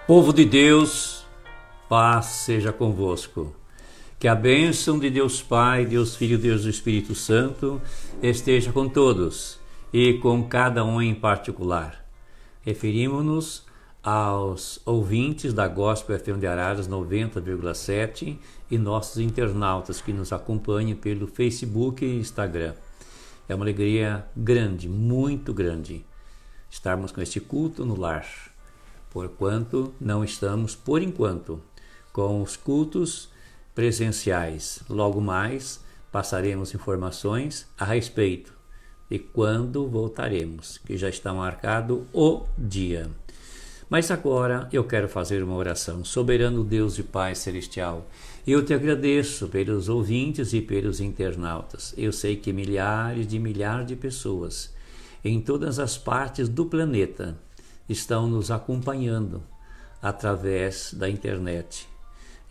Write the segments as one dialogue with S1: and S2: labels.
S1: Povo de Deus, paz seja convosco. Que a bênção de Deus Pai, Deus Filho, Deus do Espírito Santo esteja com todos e com cada um em particular. Referimos-nos aos ouvintes da Gospel FM de Araras 90,7 e nossos internautas que nos acompanham pelo Facebook e Instagram. É uma alegria grande, muito grande, estarmos com este culto no lar. Porquanto não estamos, por enquanto, com os cultos presenciais. Logo mais passaremos informações a respeito de quando voltaremos, que já está marcado o dia. Mas agora eu quero fazer uma oração. Soberano Deus e Pai Celestial, eu te agradeço pelos ouvintes e pelos internautas. Eu sei que milhares de pessoas em todas as partes do planeta estão nos acompanhando através da internet,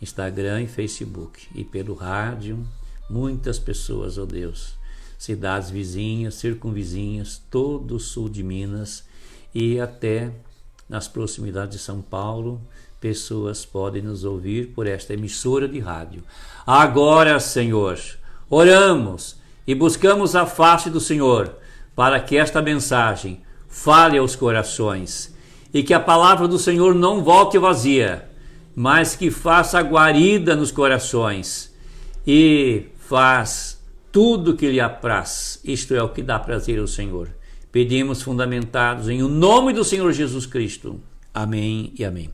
S1: Instagram e Facebook, e pelo rádio. Muitas pessoas, ó Deus, cidades vizinhas, circunvizinhas, todo o sul de Minas e até nas proximidades de São Paulo, pessoas podem nos ouvir por esta emissora de rádio. Agora, Senhor, oramos e buscamos a face do Senhor para que esta mensagem fale aos corações e que a palavra do Senhor não volte vazia, mas que faça guarida nos corações e faz tudo que lhe apraz. Isto é o que dá prazer ao Senhor. Pedimos fundamentados em o nome do Senhor Jesus Cristo. Amém e amém.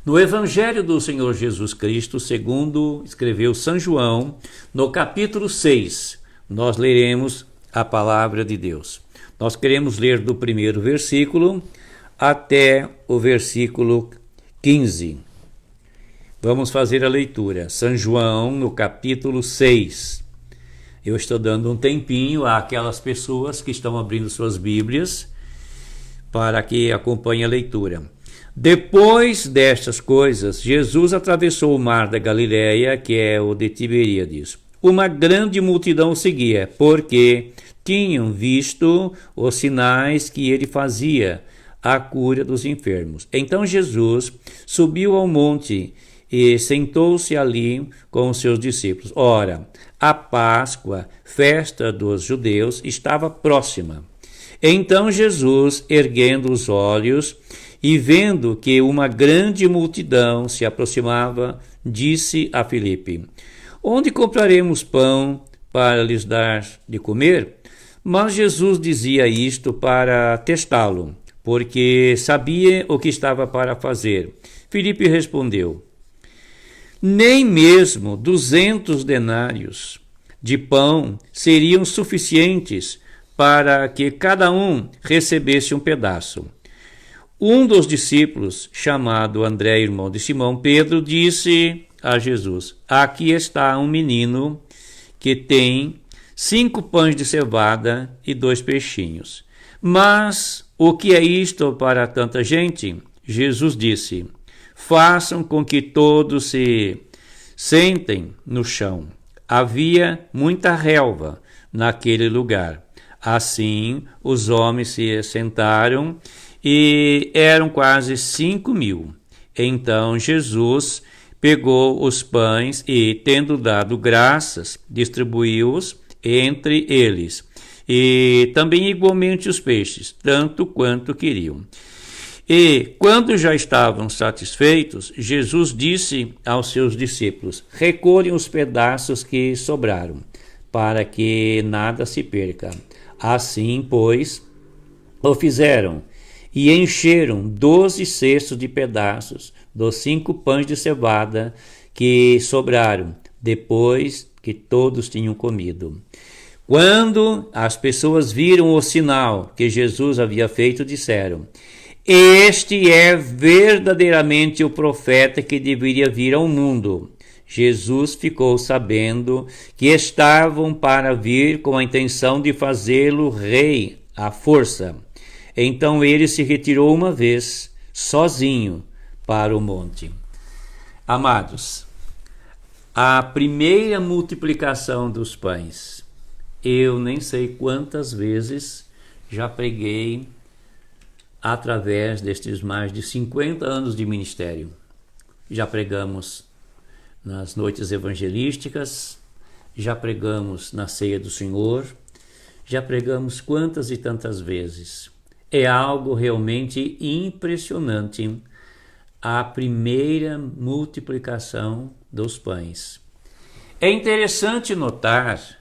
S1: No Evangelho do Senhor Jesus Cristo, segundo escreveu São João, no capítulo 6, nós leremos a palavra de Deus. Nós queremos ler do primeiro versículo até o versículo 15. Vamos fazer a leitura. São João, no capítulo 6. Eu estou dando um tempinho àquelas pessoas que estão abrindo suas Bíblias para que acompanhem a leitura. Depois destas coisas, Jesus atravessou o mar da Galileia, que é o de Tiberíades. Uma grande multidão o seguia, porque tinham visto os sinais que ele fazia, a cura dos enfermos. Então Jesus subiu ao monte e sentou-se ali com os seus discípulos. Ora, a Páscoa, festa dos judeus, estava próxima. Então Jesus, erguendo os olhos e vendo que uma grande multidão se aproximava, disse a Filipe: onde compraremos pão para lhes dar de comer? Mas Jesus dizia isto para testá-lo, porque sabia o que estava para fazer. Filipe respondeu: nem mesmo 200 denários de pão seriam suficientes para que cada um recebesse um pedaço. Um dos discípulos, chamado André, irmão de Simão Pedro, disse a Jesus: aqui está um menino que tem 5 pães de cevada e 2 peixinhos. Mas o que é isto para tanta gente? Jesus disse: façam com que todos se sentem no chão. Havia muita relva naquele lugar. Assim, os homens se sentaram e eram quase 5.000. Então Jesus pegou os pães e, tendo dado graças, distribuiu-os entre eles, e também igualmente os peixes, tanto quanto queriam. E, quando já estavam satisfeitos, Jesus disse aos seus discípulos: recolhem os pedaços que sobraram, para que nada se perca. Assim, pois, o fizeram, e encheram 12 cestos de pedaços dos 5 pães de cevada que sobraram, depois que todos tinham comido. Quando as pessoas viram o sinal que Jesus havia feito, disseram: este é verdadeiramente o profeta que deveria vir ao mundo. Jesus ficou sabendo que estavam para vir com a intenção de fazê-lo rei à força. Então ele se retirou uma vez, sozinho, para o monte. Amados, a primeira multiplicação dos pães, eu nem sei quantas vezes já preguei através destes mais de 50 anos de ministério. Já pregamos nas noites evangelísticas, já pregamos na ceia do Senhor, já pregamos quantas e tantas vezes. É algo realmente impressionante a primeira multiplicação dos pães. É interessante notar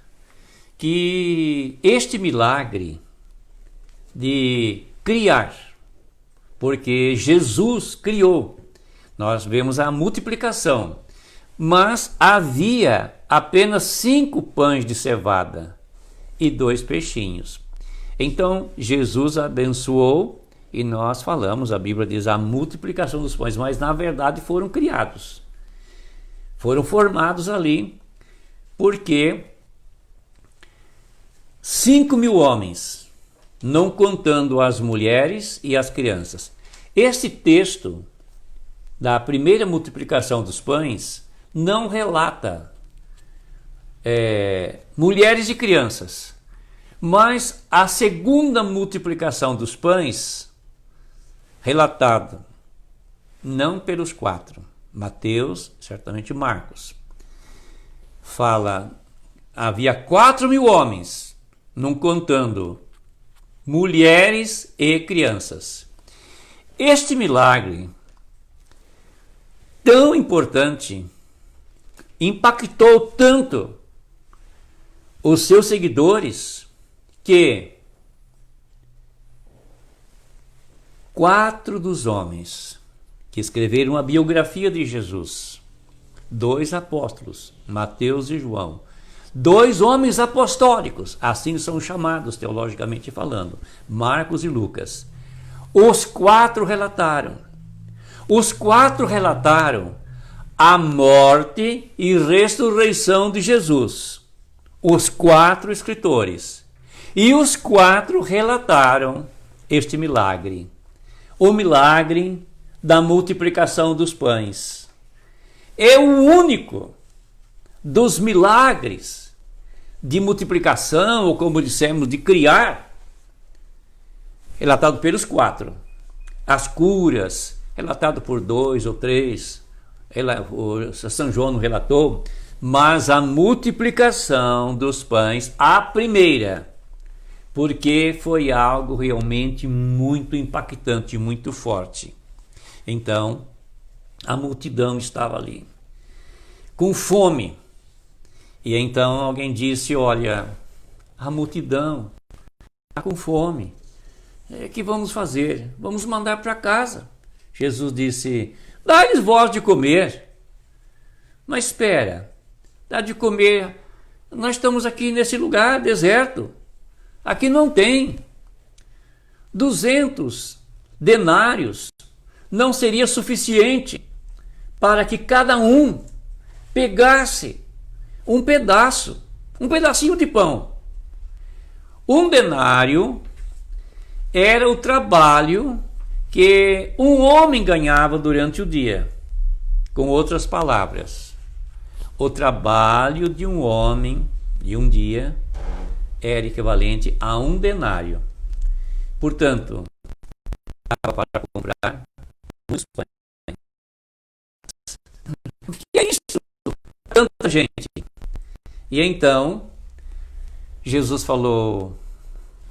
S1: que este milagre de criar, porque Jesus criou, nós vemos a multiplicação, mas havia apenas 5 pães de cevada e 2 peixinhos. Então Jesus abençoou e nós falamos, a Bíblia diz a multiplicação dos pães, mas na verdade foram criados, foram formados ali, porque 5.000 homens, não contando as mulheres e as crianças. Este texto da primeira multiplicação dos pães não relata mulheres e crianças, mas a segunda multiplicação dos pães, relatada não pelos 4, Mateus, certamente Marcos, fala, havia 4.000 homens, não contando mulheres e crianças. Este milagre tão importante impactou tanto os seus seguidores que 4 dos homens que escreveram a biografia de Jesus, 2 apóstolos, Mateus e João, 2 homens apostólicos, assim são chamados teologicamente falando, Marcos e Lucas. Os 4 relataram a morte e ressurreição de Jesus. Os 4 escritores. E os 4 relataram este milagre. O milagre da multiplicação dos pães. É o único dos milagres de multiplicação, ou como dissemos, de criar, relatado pelos 4. As curas, relatado por 2 ou 3, São João não relatou, mas a multiplicação dos pães, a primeira, porque foi algo realmente muito impactante, muito forte. Então, a multidão estava ali, com fome. E então alguém disse, olha, a multidão está com fome. O que vamos fazer? Vamos mandar para casa. Jesus disse, dá-lhes vós de comer. Mas espera, dá de comer, nós estamos aqui nesse lugar deserto. Aqui não tem. 200 denários não seria suficiente para que cada um pegasse um pedacinho de pão. 1 denário era o trabalho que um homem ganhava durante o dia. Com outras palavras, o trabalho de um homem de um dia era equivalente a 1 denário. Portanto, dava para comprar muitos pães. O que é isso? Tanta gente. E então, Jesus falou,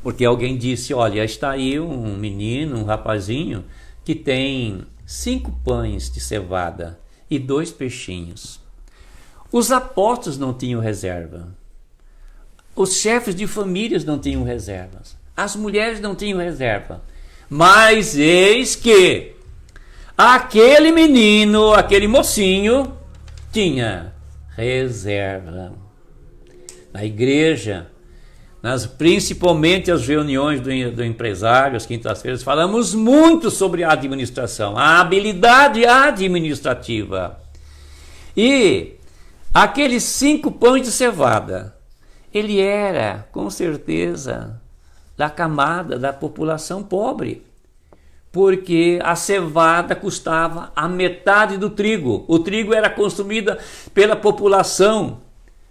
S1: porque alguém disse, olha, está aí um menino, um rapazinho, que tem 5 pães de cevada e 2 peixinhos. Os apóstolos não tinham reserva. Os chefes de famílias não tinham reservas. As mulheres não tinham reserva. Mas eis que aquele menino, aquele mocinho, tinha reserva. Na igreja, principalmente as reuniões do empresário, às quintas-feiras, falamos muito sobre a administração, a habilidade administrativa. E aqueles 5 pães de cevada, ele era, com certeza, da camada da população pobre, porque a cevada custava a metade do trigo. O trigo era consumido pela população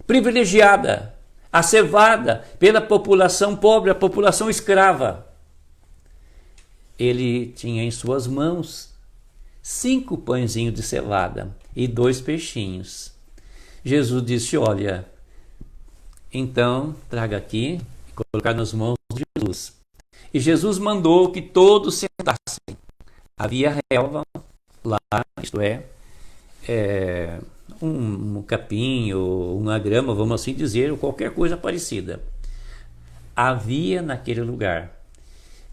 S1: privilegiada, a cevada pela população pobre, a população escrava. ele tinha em suas mãos 5 pãezinhos de cevada e 2 peixinhos. Jesus disse: olha, então traga aqui e colocar nas mãos de Jesus. E Jesus mandou que todos sentassem. Havia relva lá, isto é, um capim ou uma grama, vamos assim dizer, ou qualquer coisa parecida. Havia naquele lugar.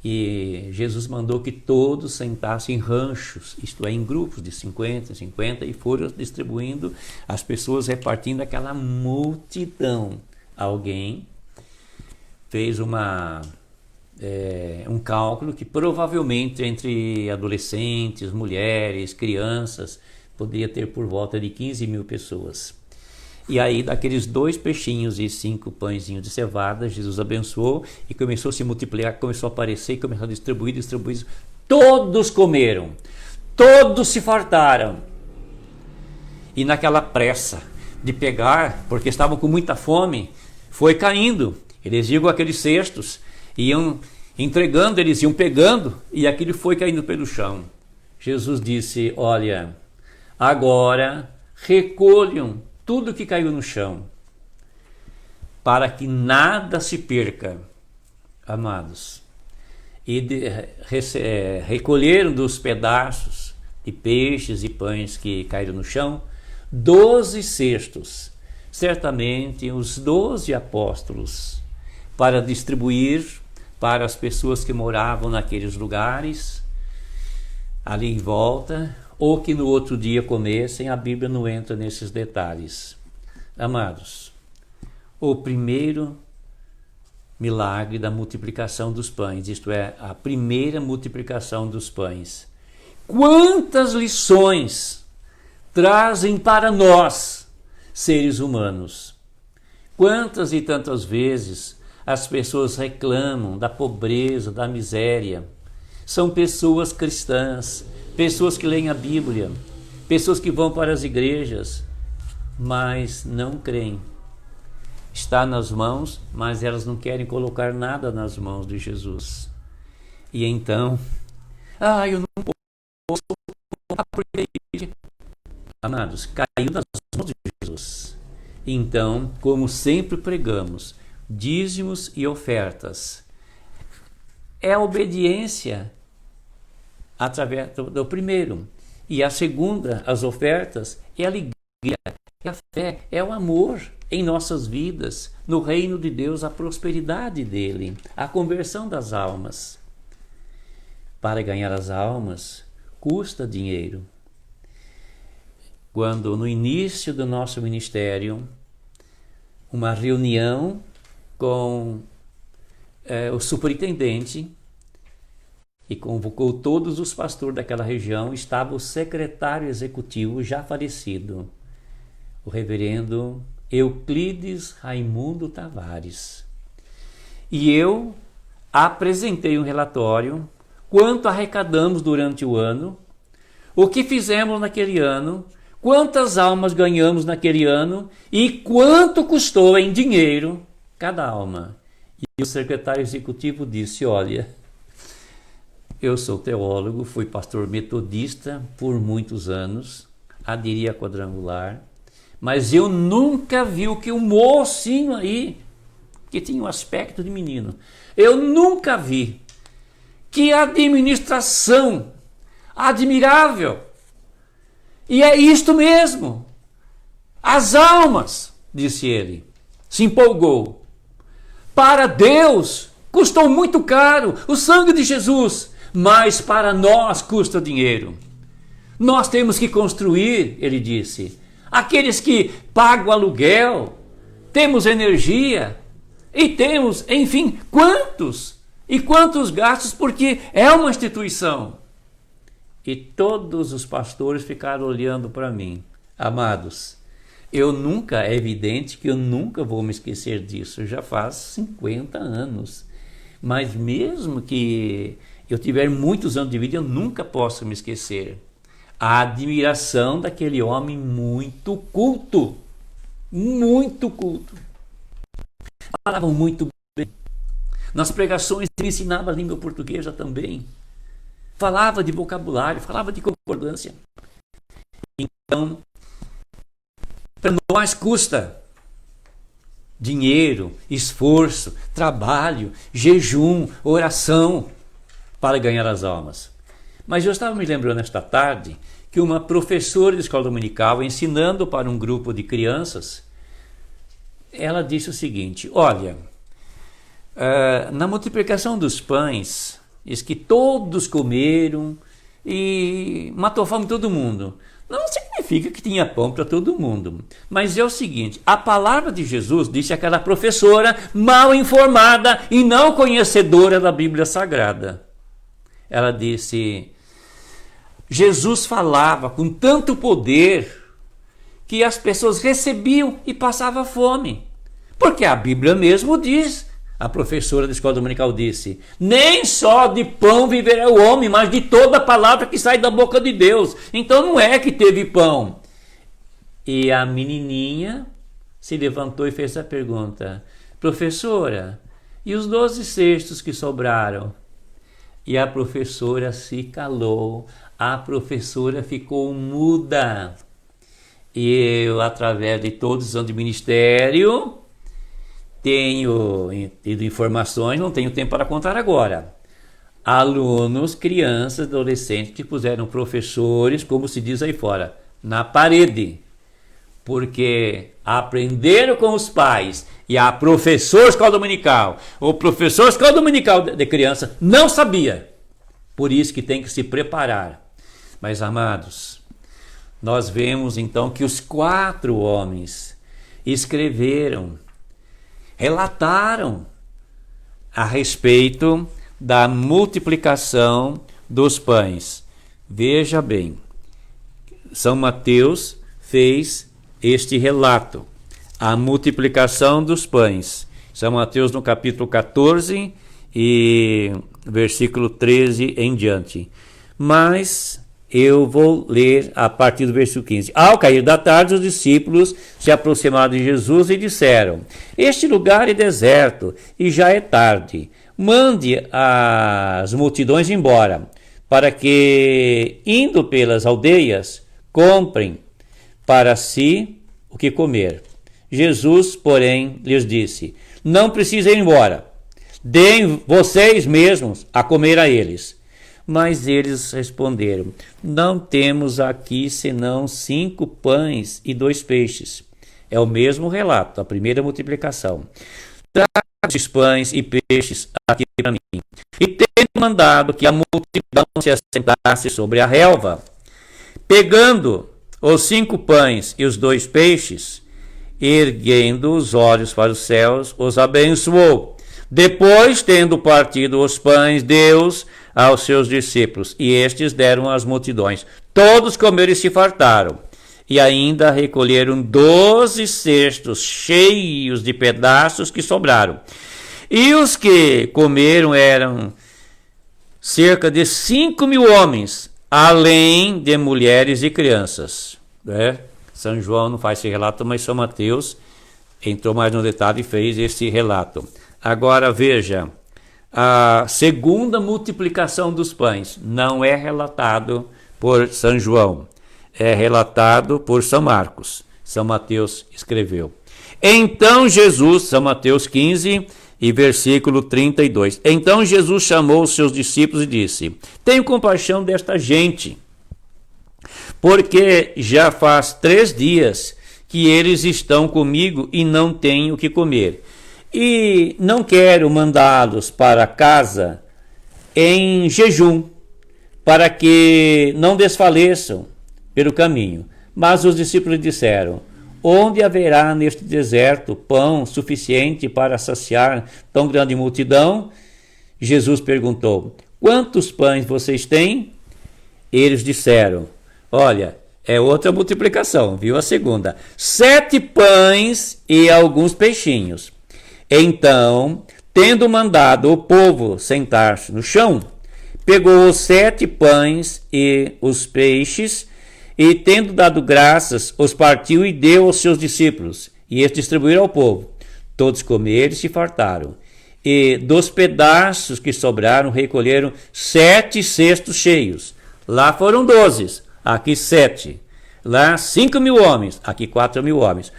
S1: E Jesus mandou que todos sentassem em ranchos, isto é, em grupos de 50 em 50, e foram distribuindo, as pessoas repartindo aquela multidão. Alguém fez um cálculo que provavelmente entre adolescentes, mulheres, crianças, poderia ter por volta de 15 mil pessoas. E aí, daqueles 2 peixinhos e 5 pãezinhos de cevada, Jesus abençoou e começou a se multiplicar, começou a aparecer e começou a distribuir. Todos comeram, todos se fartaram. E naquela pressa de pegar, porque estavam com muita fome, foi caindo. Eles iam com aqueles cestos, iam entregando, eles iam pegando, e aquilo foi caindo pelo chão. Jesus disse: olha, agora recolham tudo que caiu no chão, para que nada se perca, amados. E recolheram dos pedaços de peixes e pães que caíram no chão 12 cestos, certamente os 12 apóstolos, para distribuir para as pessoas que moravam naqueles lugares, ali em volta, ou que no outro dia comessem. A Bíblia não entra nesses detalhes. Amados, o primeiro milagre da multiplicação dos pães, isto é, a primeira multiplicação dos pães. Quantas lições trazem para nós, seres humanos? Quantas e tantas vezes as pessoas reclamam da pobreza, da miséria? São pessoas cristãs, pessoas que leem a Bíblia, pessoas que vão para as igrejas, mas não creem. Está nas mãos, mas elas não querem colocar nada nas mãos de Jesus. E então, eu não posso, porque... Amados, caiu nas mãos de Jesus. Então, como sempre pregamos, dízimos e ofertas é a obediência através do primeiro, e a segunda, as ofertas, é a alegria, é a fé, é o amor em nossas vidas, no reino de Deus, a prosperidade dele, a conversão das almas. Para ganhar as almas custa dinheiro. Quando no início do nosso ministério, uma reunião com o superintendente, e convocou todos os pastores daquela região, estava o secretário executivo já falecido, o reverendo Euclides Raimundo Tavares. E eu apresentei um relatório, quanto arrecadamos durante o ano, o que fizemos naquele ano, quantas almas ganhamos naquele ano e quanto custou em dinheiro cada alma. E o secretário executivo disse: olha, eu sou teólogo, fui pastor metodista por muitos anos, aderi a Quadrangular, mas eu nunca vi o que o mocinho aí, que tinha um aspecto de menino, eu nunca vi. Que administração admirável! E é isto mesmo. As almas, disse ele, se empolgou. Para Deus custou muito caro o sangue de Jesus, mas para nós custa dinheiro. Nós temos que construir, ele disse. Aqueles que pagam aluguel, temos energia e temos, enfim, quantos e quantos gastos, porque é uma instituição. E todos os pastores ficaram olhando para mim. Amados, é evidente que eu nunca vou me esquecer disso, já faz 50 anos. Mas mesmo que eu tiver muitos anos de vida, eu nunca posso me esquecer a admiração daquele homem muito culto. Muito culto. Falavam muito bem. Nas pregações ele ensinava a língua portuguesa também. falava de vocabulário, falava de concordância. Então, para nós custa dinheiro, esforço, trabalho, jejum, oração para ganhar as almas. Mas eu estava me lembrando esta tarde que uma professora de escola dominical, ensinando para um grupo de crianças, ela disse o seguinte: olha, na multiplicação dos pães, diz que todos comeram e matou a fome de todo mundo. Não significa que tinha pão para todo mundo. Mas é o seguinte, a palavra de Jesus disse àquela professora mal informada e não conhecedora da Bíblia Sagrada. Ela disse, Jesus falava com tanto poder que as pessoas recebiam e passavam fome. Porque a Bíblia mesmo diz, a professora da escola dominical disse, nem só de pão viverá o homem, mas de toda palavra que sai da boca de Deus. Então não é que teve pão. E a menininha se levantou e fez a pergunta, professora, e os 12 cestos que sobraram? E a professora se calou, a professora ficou muda. E eu, através de todos os anos de ministério, tenho tido informações, não tenho tempo para contar agora. Alunos, crianças, adolescentes que puseram professores, como se diz aí fora, na parede. Porque aprenderam com os pais e a professora escola dominical, o professor escola dominical de criança não sabia. Por isso que tem que se preparar. Mas, amados, nós vemos então que os 4 homens escreveram, relataram a respeito da multiplicação dos pães. Veja bem, São Mateus fez este relato, a multiplicação dos pães. São Mateus no capítulo 14 e versículo 13 em diante. Mas eu vou ler a partir do versículo 15. Ao cair da tarde, os discípulos se aproximaram de Jesus e disseram, este lugar é deserto e já é tarde. Mande as multidões embora, para que, indo pelas aldeias, comprem para si o que comer. Jesus, porém, lhes disse, não precisam ir embora, deem vocês mesmos a comer a eles. Mas eles responderam, não temos aqui senão 5 pães e 2 peixes. É o mesmo relato, a primeira multiplicação. Traga esses pães e peixes aqui para mim. E tenho mandado que a multidão se assentasse sobre a relva. Pegando os 5 pães e os 2 peixes, erguendo os olhos para os céus, os abençoou. Depois, tendo partido os pães, Deus aos seus discípulos, e estes deram às multidões. Todos comeram e se fartaram, e ainda recolheram 12 cestos cheios de pedaços que sobraram. E os que comeram eram cerca de 5.000 homens, além de mulheres e crianças. São João não faz esse relato, mas São Mateus entrou mais no detalhe e fez esse relato. Agora veja, a segunda multiplicação dos pães não é relatado por São João, é relatado por São Marcos. São Mateus escreveu. Então Jesus, São Mateus 15 e versículo 32. Então Jesus chamou os seus discípulos e disse, tenho compaixão desta gente, porque já faz 3 dias que eles estão comigo e não têm o que comer. E não quero mandá-los para casa em jejum, para que não desfaleçam pelo caminho. Mas os discípulos disseram, onde haverá neste deserto pão suficiente para saciar tão grande multidão? Jesus perguntou, quantos pães vocês têm? Eles disseram, olha, é outra multiplicação, viu a segunda, 7 pães e alguns peixinhos. Então, tendo mandado o povo sentar-se no chão, pegou os 7 pães e os peixes, e tendo dado graças, os partiu e deu aos seus discípulos, e estes distribuíram ao povo. Todos comeram e se fartaram. E dos pedaços que sobraram, recolheram 7 cestos cheios. Lá foram 12, aqui 7. Lá 5.000 homens, aqui 4.000 homens.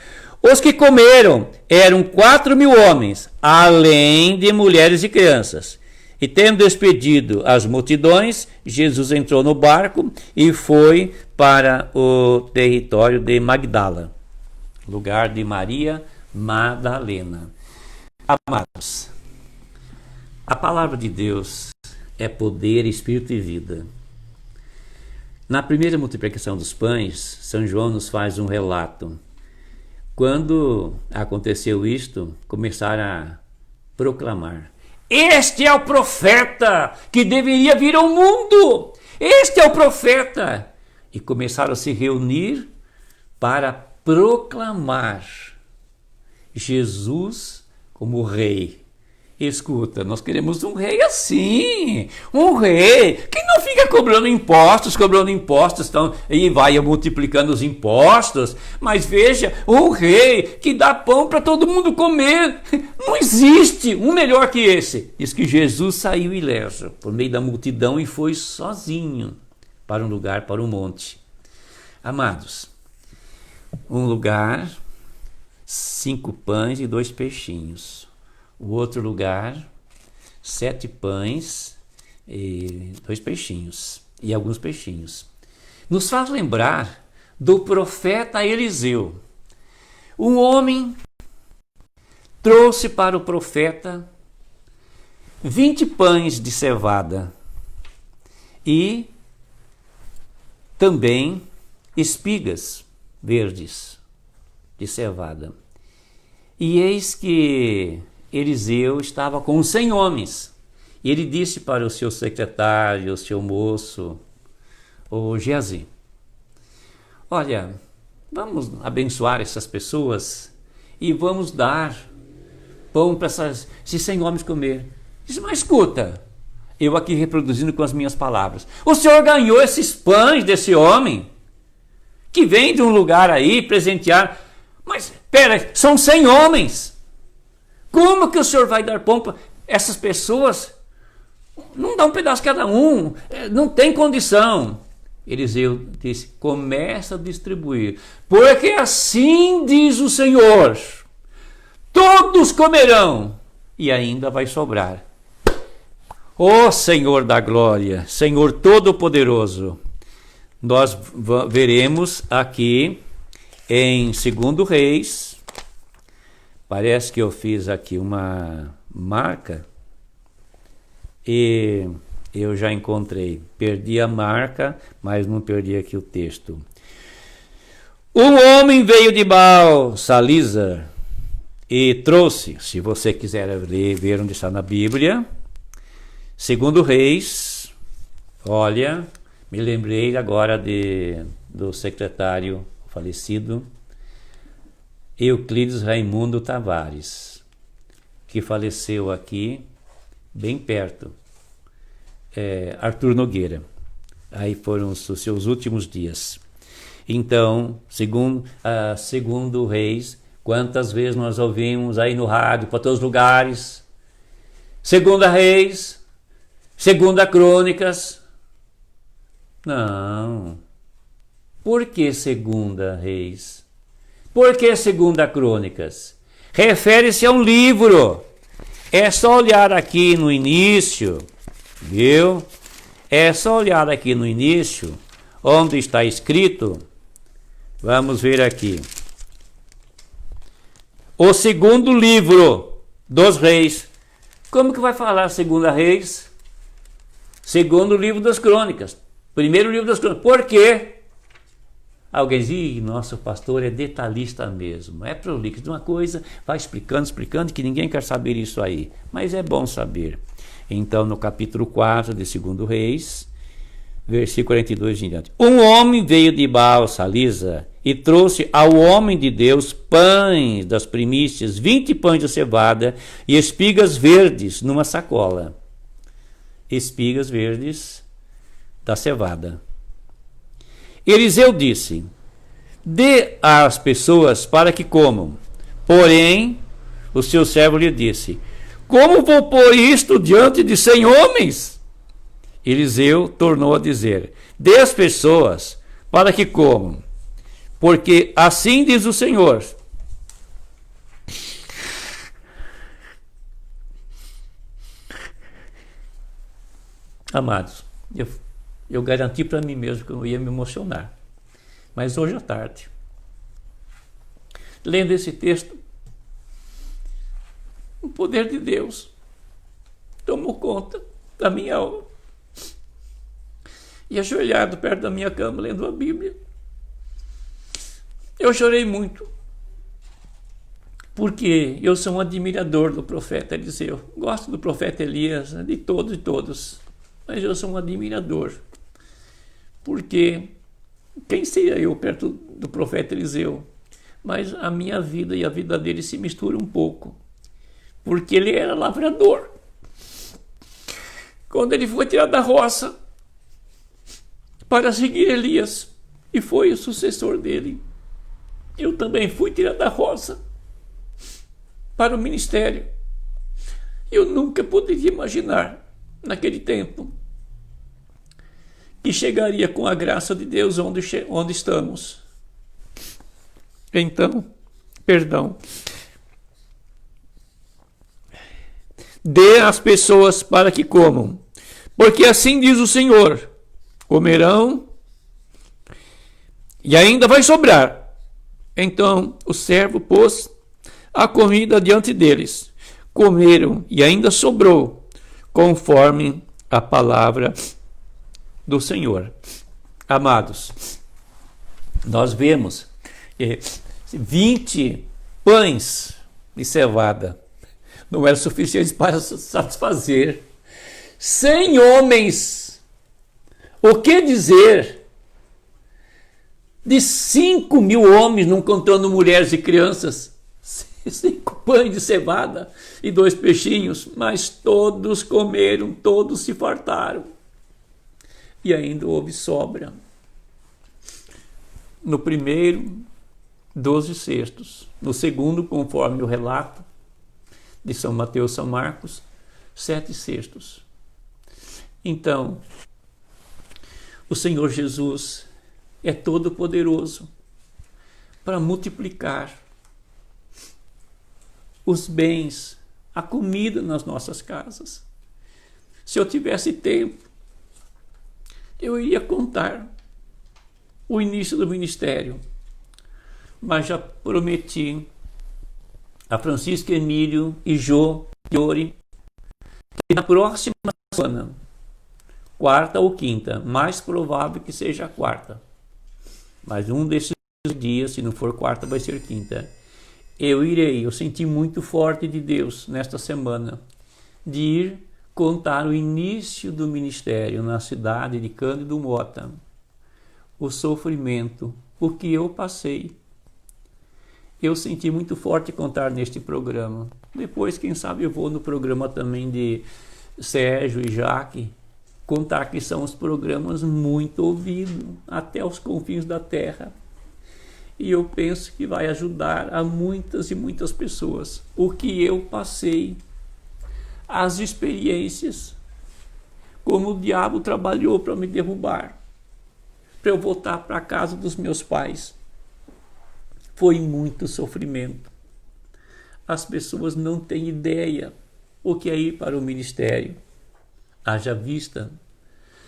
S1: Os que comeram eram 4.000 homens, além de mulheres e crianças. E tendo despedido as multidões, Jesus entrou no barco e foi para o território de Magdala, lugar de Maria Madalena. Amados, a palavra de Deus é poder, espírito e vida. Na primeira multiplicação dos pães, São João nos faz um relato. Quando aconteceu isto, começaram a proclamar: este é o profeta que deveria vir ao mundo! Este é o profeta! E começaram a se reunir para proclamar Jesus como rei. Escuta, nós queremos um rei assim, um rei que não fica cobrando impostos, então, e vai multiplicando os impostos, mas veja, um rei que dá pão para todo mundo comer. Não existe um melhor que esse. Diz que Jesus saiu ileso por meio da multidão e foi sozinho para um lugar, para um monte. Amados, um lugar, 5 pães e 2 peixinhos. O outro lugar, 7 pães e 2 peixinhos, e alguns peixinhos. Nos faz lembrar do profeta Eliseu. Um homem trouxe para o profeta 20 pães de cevada e também espigas verdes de cevada. E eis que Eliseu estava com 100 homens. E ele disse para o seu secretário, o seu moço, o Geazi: olha, vamos abençoar essas pessoas e vamos dar pão para esses 100 homens comer. Disse: mas escuta, eu aqui reproduzindo com as minhas palavras, o senhor ganhou esses pães desse homem que vem de um lugar aí presentear, mas pera, são 100 homens. Como que o senhor vai dar pão para essas pessoas? Não dá um pedaço cada um, não tem condição. Eliseu disse: começa a distribuir, porque assim diz o Senhor, todos comerão e ainda vai sobrar. Ó Senhor da glória, Senhor Todo-Poderoso, nós veremos aqui em 2 Reis. Parece que eu fiz aqui uma marca e eu já encontrei. Perdi a marca, mas não perdi aqui o texto. Um homem veio de Baal-Salisa e trouxe, se você quiser ver onde está na Bíblia, 2 Reis, olha, me lembrei agora do secretário falecido, Euclides Raimundo Tavares, que faleceu aqui, bem perto, Arthur Nogueira. Aí foram os seus últimos dias. Então, segundo Reis, quantas vezes nós ouvimos aí no rádio, para todos os lugares, 2 Reis, 2 Crônicas. Não. Por que 2 Reis? Por que 2 Crônicas? Refere-se a um livro. É só olhar aqui no início, viu? É só olhar aqui no início, onde está escrito. Vamos ver aqui. O 2º livro dos reis. Como que vai falar 2 Reis? 2º livro das crônicas. 1º livro das crônicas. Por quê? Alguém diz: nosso pastor é detalhista mesmo, é prolixo de uma coisa, vai explicando, que ninguém quer saber isso aí, mas é bom saber. Então, no capítulo 4 de 2 Reis, versículo 42 em diante: um homem veio de Baal-Salisa e trouxe ao homem de Deus pães das primícias, 20 pães de cevada e espigas verdes numa sacola. Espigas verdes da cevada. Eliseu disse: dê às pessoas para que comam. Porém, o seu servo lhe disse: Como vou pôr isto diante de 100 homens? Eliseu tornou a dizer: dê às pessoas para que comam, porque assim diz o Senhor: amados, eu garanti para mim mesmo que eu não ia me emocionar, mas hoje à tarde, lendo esse texto, o poder de Deus tomou conta da minha alma. E ajoelhado perto da minha cama, lendo a Bíblia, eu chorei muito, porque eu sou um admirador do profeta Eliseu. Gosto do profeta Elias, de todos e todos, mas eu sou um admirador, porque quem seria eu perto do profeta Eliseu? Mas a minha vida e a vida dele se misturam um pouco, porque ele era lavrador. Quando ele foi tirado da roça para seguir Elias e foi o sucessor dele, eu também fui tirado da roça para o ministério. Eu nunca poderia imaginar, naquele tempo, que chegaria com a graça de Deus onde estamos. Então, dê às pessoas para que comam, porque assim diz o Senhor: comerão e ainda vai sobrar. Então o servo pôs a comida diante deles. Comeram e ainda sobrou, conforme a palavra do Senhor. Amados, nós vemos 20 pães de cevada não eram suficientes para satisfazer 100 homens. O que dizer de 5.000 homens, não contando mulheres e crianças? 5 pães de cevada e 2 peixinhos, mas todos comeram, todos se fartaram. E ainda houve sobra. No primeiro, 12 cestos. No segundo, conforme o relato de São Mateus e São Marcos, 7 cestos. Então, o Senhor Jesus é todo poderoso para multiplicar os bens, a comida nas nossas casas. Se eu tivesse tempo, eu iria contar o início do ministério, mas já prometi a Francisco Emílio e Jô Fiore que na próxima semana, quarta ou quinta, mais provável que seja a quarta, mas um desses dias, se não for quarta, vai ser quinta, eu senti muito forte de Deus nesta semana, de ir contar o início do ministério na cidade de Cândido Mota, o sofrimento, o que eu passei. Eu senti muito forte contar neste programa. Depois, quem sabe, eu vou no programa também de Sérgio e Jaque, contar que são os programas muito ouvidos, até os confins da terra. E eu penso que vai ajudar a muitas e muitas pessoas. O que eu passei, as experiências, como o diabo trabalhou para me derrubar, para eu voltar para a casa dos meus pais. Foi muito sofrimento. As pessoas não têm ideia o que é ir para o ministério. Haja vista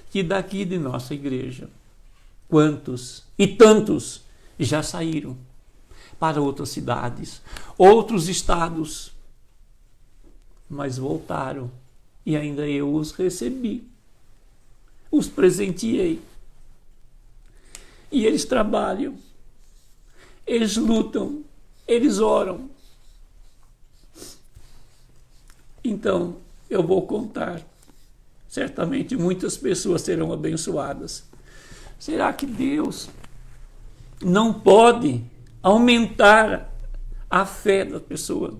S1: que daqui de nossa igreja, quantos e tantos já saíram para outras cidades, outros estados, mas voltaram e ainda eu os recebi, os presenteei. E eles trabalham, eles lutam, eles oram. Então, eu vou contar. Certamente muitas pessoas serão abençoadas. Será que Deus não pode aumentar a fé da pessoa?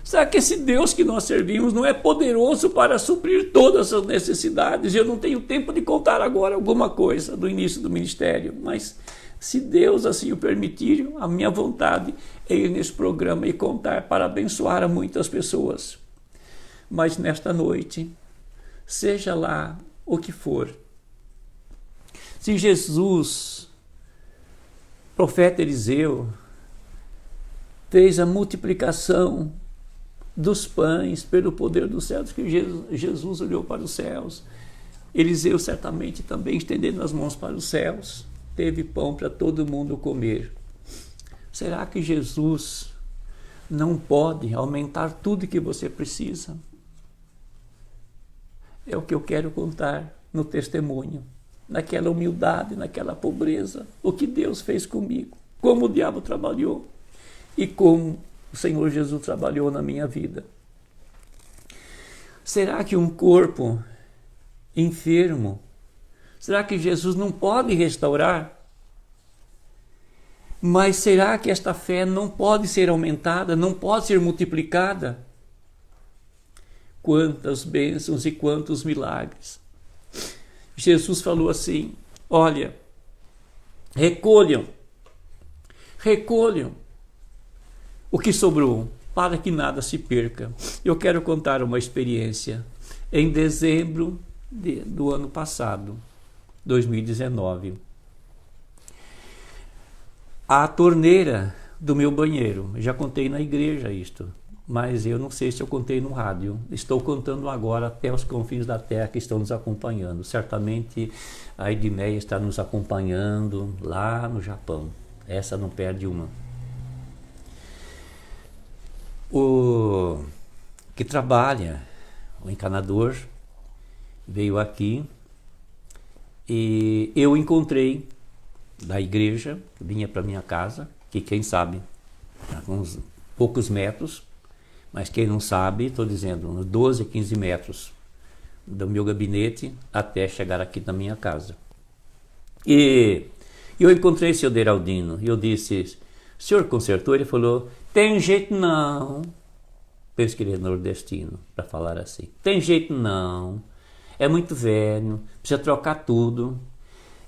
S1: Será que esse Deus que nós servimos não é poderoso para suprir todas as necessidades? Eu não tenho tempo de contar agora alguma coisa do início do ministério, mas se Deus assim o permitir, a minha vontade é ir nesse programa e contar para abençoar a muitas pessoas. Mas nesta noite, seja lá o que for, se Jesus, profeta Eliseu, fez a multiplicação dos pães pelo poder dos céus, que Jesus olhou para os céus, Eliseu certamente também, estendendo as mãos para os céus, teve pão para todo mundo comer. Será que Jesus não pode aumentar tudo que você precisa? É o que eu quero contar no testemunho, naquela humildade, naquela pobreza, o que Deus fez comigo, como o diabo trabalhou e como o Senhor Jesus trabalhou na minha vida. Será que um corpo enfermo, será que Jesus não pode restaurar? Mas será que esta fé não pode ser aumentada, não pode ser multiplicada? Quantas bênçãos e quantos milagres. Jesus falou assim: olha, recolham o que sobrou, para que nada se perca. Eu quero contar uma experiência. Em dezembro do ano passado, 2019, a torneira do meu banheiro, já contei na igreja isto, mas eu não sei se eu contei no rádio, estou contando agora até os confins da terra que estão nos acompanhando. Certamente a Edneia está nos acompanhando lá no Japão, essa não perde uma. O que trabalha, o encanador, veio aqui e eu encontrei da igreja, vinha para minha casa, que quem sabe, uns poucos metros, mas quem não sabe, estou dizendo, uns 12, 15 metros do meu gabinete até chegar aqui na minha casa. E eu encontrei o senhor Deraldino e eu disse: o senhor consertou? Ele falou: tem jeito não. Penso que ele é nordestino, para falar assim. Tem jeito não, é muito velho, precisa trocar tudo.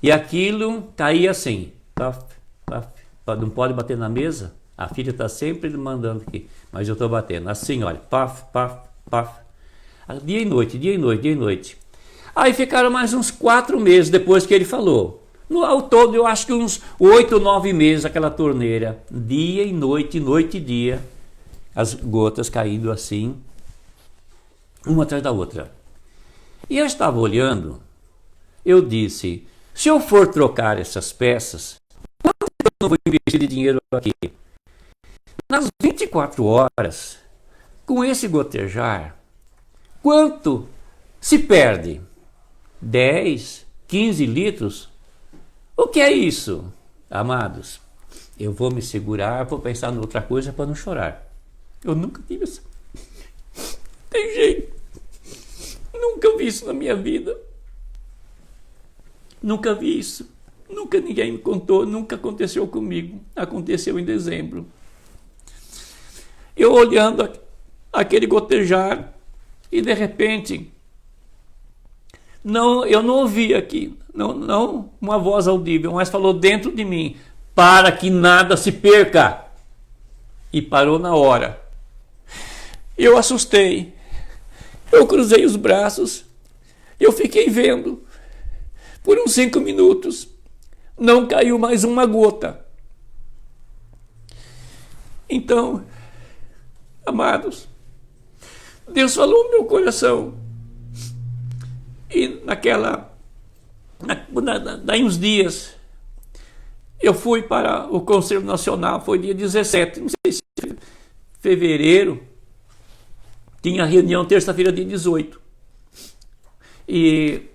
S1: E aquilo caía assim, paf, paf, paf, não pode bater na mesa? A filha está sempre mandando aqui, mas eu estou batendo assim, olha, paf, paf, paf. Dia e noite, dia e noite, dia e noite. Aí ficaram mais uns 4 meses depois que ele falou. No ao todo, eu acho que uns 8 ou 9 meses aquela torneira, dia e noite e dia, as gotas caindo assim, uma atrás da outra. E eu estava olhando, eu disse: se eu for trocar essas peças, quanto eu não vou investir de dinheiro aqui? Nas 24 horas, com esse gotejar, quanto se perde? 10, 15 litros? O que é isso, amados? Eu vou me segurar, vou pensar em outra coisa para não chorar. Eu nunca tive isso. Tem jeito. Nunca vi isso na minha vida. Nunca vi isso. Nunca ninguém me contou. Nunca aconteceu comigo. Aconteceu em dezembro. Eu olhando aquele gotejar e de repente, eu não ouvi aqui, não uma voz audível, mas falou dentro de mim: para que nada se perca. E parou na hora. Eu assustei. Eu cruzei os braços. Eu fiquei vendo. Por uns 5 minutos, não caiu mais uma gota. Então, amados, Deus falou no meu coração. E daí uns dias, eu fui para o Conselho Nacional, foi dia 17, não sei se fevereiro, tinha reunião terça-feira, dia 18. E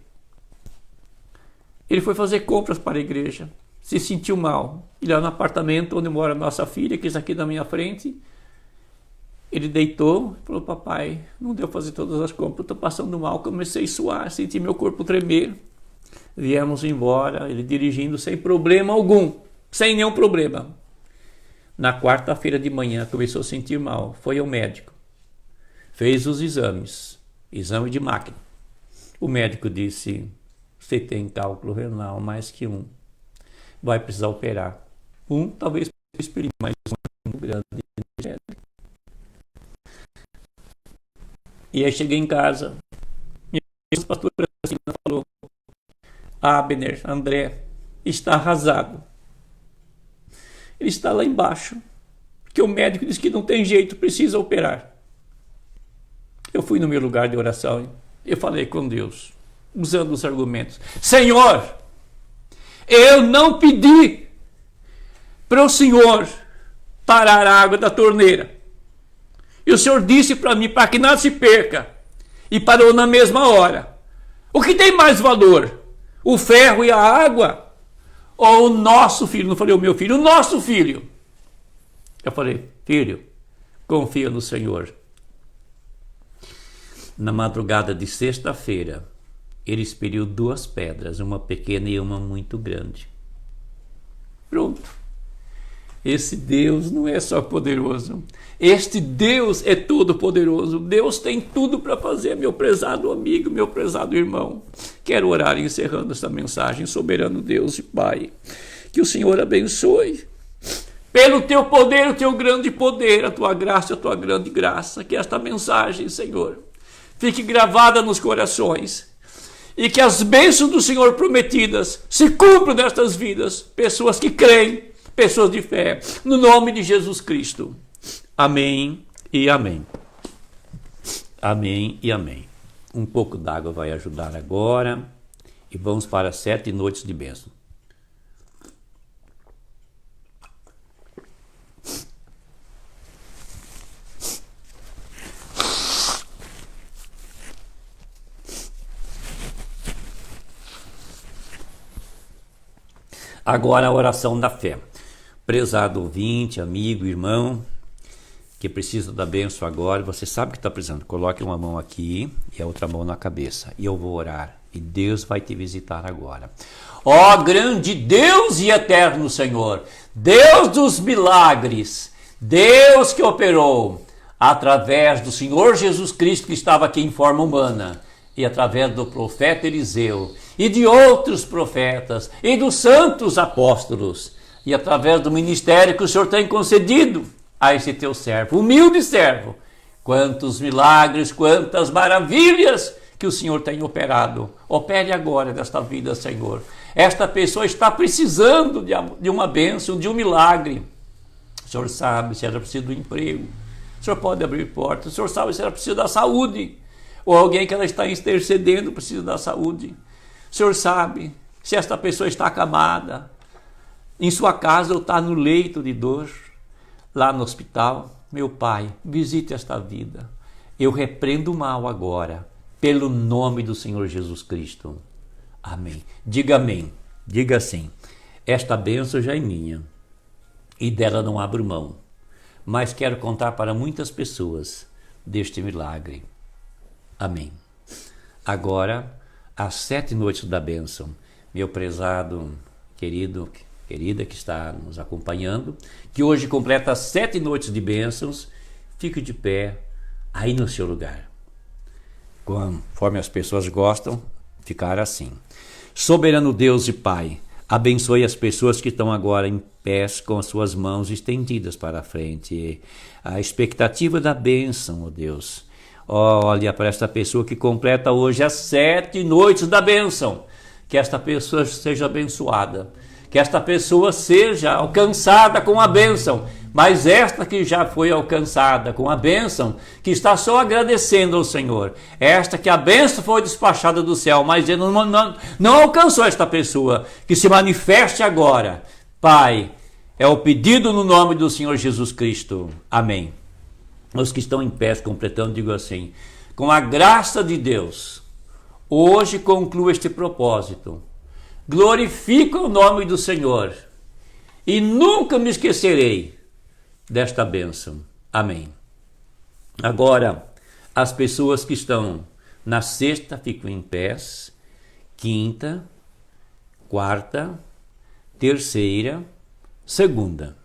S1: ele foi fazer compras para a igreja, se sentiu mal. E lá no apartamento onde mora nossa filha, que está aqui na minha frente, ele deitou e falou: papai, não deu fazer todas as compras, estou passando mal. Comecei a suar, senti meu corpo tremer. Viemos embora, ele dirigindo sem problema algum, sem nenhum problema. Na quarta-feira de manhã começou a sentir mal, foi ao médico, fez os exames, exame de máquina. O médico disse: você tem cálculo renal mais que 1, vai precisar operar. Talvez espere mais um grande. E aí cheguei em casa, e a pastora falou: Abner, André, está arrasado. Ele está lá embaixo, porque o médico disse que não tem jeito, precisa operar. Eu fui no meu lugar de oração, eu falei com Deus, usando os argumentos: Senhor, eu não pedi para o Senhor parar a água da torneira. E o Senhor disse para mim para que nada se perca. E parou na mesma hora. O que tem mais valor? O ferro e a água? Ou o nosso filho? Não falei o meu filho, o nosso filho. Eu falei: filho, confia no Senhor. Na madrugada de sexta-feira, ele expeliu 2 pedras, uma pequena e uma muito grande. Pronto. Esse Deus não é só poderoso. Este Deus é todo poderoso. Deus tem tudo para fazer, meu prezado amigo, meu prezado irmão. Quero orar encerrando esta mensagem. Soberano Deus e Pai, que o Senhor abençoe. Pelo teu poder, o teu grande poder, a tua graça, a tua grande graça. Que esta mensagem, Senhor, fique gravada nos corações. E que as bênçãos do Senhor prometidas se cumpram nestas vidas. Pessoas que creem, pessoas de fé, no nome de Jesus Cristo. Amém e amém. Amém e amém. Um pouco d'água vai ajudar agora. E vamos para 7 noites de bênção. Agora a oração da fé. Prezado ouvinte, amigo, irmão, que precisa da bênção agora, você sabe que está precisando, coloque uma mão aqui e a outra mão na cabeça, e eu vou orar, e Deus vai te visitar agora. Ó grande Deus e eterno Senhor, Deus dos milagres, Deus que operou através do Senhor Jesus Cristo, que estava aqui em forma humana, e através do profeta Eliseu, e de outros profetas, e dos santos apóstolos, e através do ministério que o Senhor tem concedido a esse teu servo, humilde servo. Quantos milagres, quantas maravilhas que o Senhor tem operado. Opere agora nesta vida, Senhor. Esta pessoa está precisando de uma bênção, de um milagre. O Senhor sabe se ela precisa do emprego. O Senhor pode abrir portas. O Senhor sabe se ela precisa da saúde. Ou alguém que ela está intercedendo precisa da saúde. O Senhor sabe se esta pessoa está acamada em sua casa ou está no leito de dor, lá no hospital. Meu Pai, visite esta vida. Eu repreendo o mal agora, pelo nome do Senhor Jesus Cristo. Amém. Diga amém. Diga assim: esta bênção já é minha e dela não abro mão, mas quero contar para muitas pessoas deste milagre. Amém. Agora, as 7 noites da bênção. Meu prezado, querido, querida que está nos acompanhando, que hoje completa 7 noites de bênçãos, fique de pé aí no seu lugar. Conforme as pessoas gostam, ficar assim. Soberano Deus e Pai, abençoe as pessoas que estão agora em pés com as suas mãos estendidas para a frente. A expectativa da bênção, ó Deus. Olha para esta pessoa que completa hoje as 7 noites da bênção. Que esta pessoa seja abençoada. Que esta pessoa seja alcançada com a bênção. Mas esta que já foi alcançada com a bênção, que está só agradecendo ao Senhor. Esta que a bênção foi despachada do céu, mas ele não alcançou esta pessoa. Que se manifeste agora. Pai, é o pedido no nome do Senhor Jesus Cristo. Amém. Os que estão em pé completando, digo assim: com a graça de Deus, hoje concluo este propósito. Glorifico o nome do Senhor e nunca me esquecerei desta bênção. Amém. Agora, as pessoas que estão na sexta ficam em pés, quinta, quarta, terceira, segunda.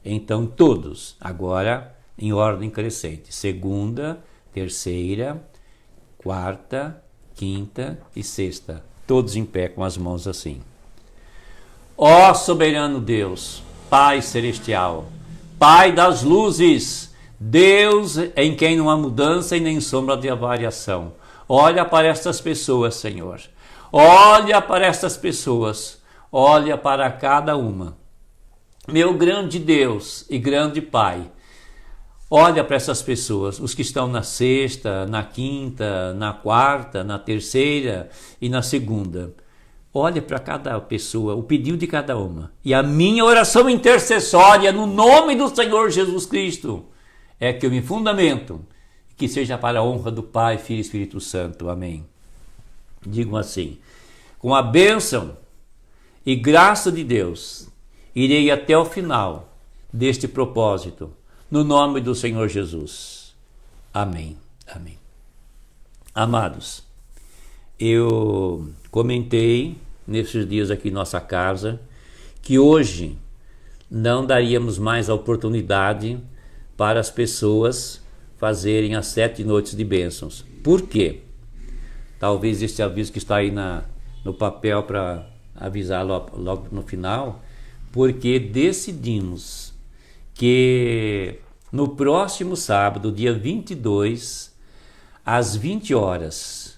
S1: Então, todos agora em ordem crescente: segunda, terceira, quarta, quinta e sexta. Todos em pé com as mãos assim. Ó soberano Deus, Pai celestial, Pai das luzes, Deus em quem não há mudança e nem sombra de variação. Olha para estas pessoas, Senhor. Olha para estas pessoas. Olha para cada uma. Meu grande Deus e grande Pai, olha para essas pessoas, os que estão na sexta, na quinta, na quarta, na terceira e na segunda. Olha para cada pessoa, o pedido de cada uma. E a minha oração intercessória no nome do Senhor Jesus Cristo é que eu me fundamento, que seja para a honra do Pai, Filho e Espírito Santo. Amém. Digam assim: com a bênção e graça de Deus, irei até o final deste propósito, no nome do Senhor Jesus. Amém. Amém. Amados, eu comentei nesses dias aqui em nossa casa que hoje não daríamos mais a oportunidade para as pessoas fazerem as 7 noites de bênçãos. Por quê? Talvez esse aviso que está aí no papel para avisar logo no final, porque decidimos que no próximo sábado, dia 22, às 20 horas,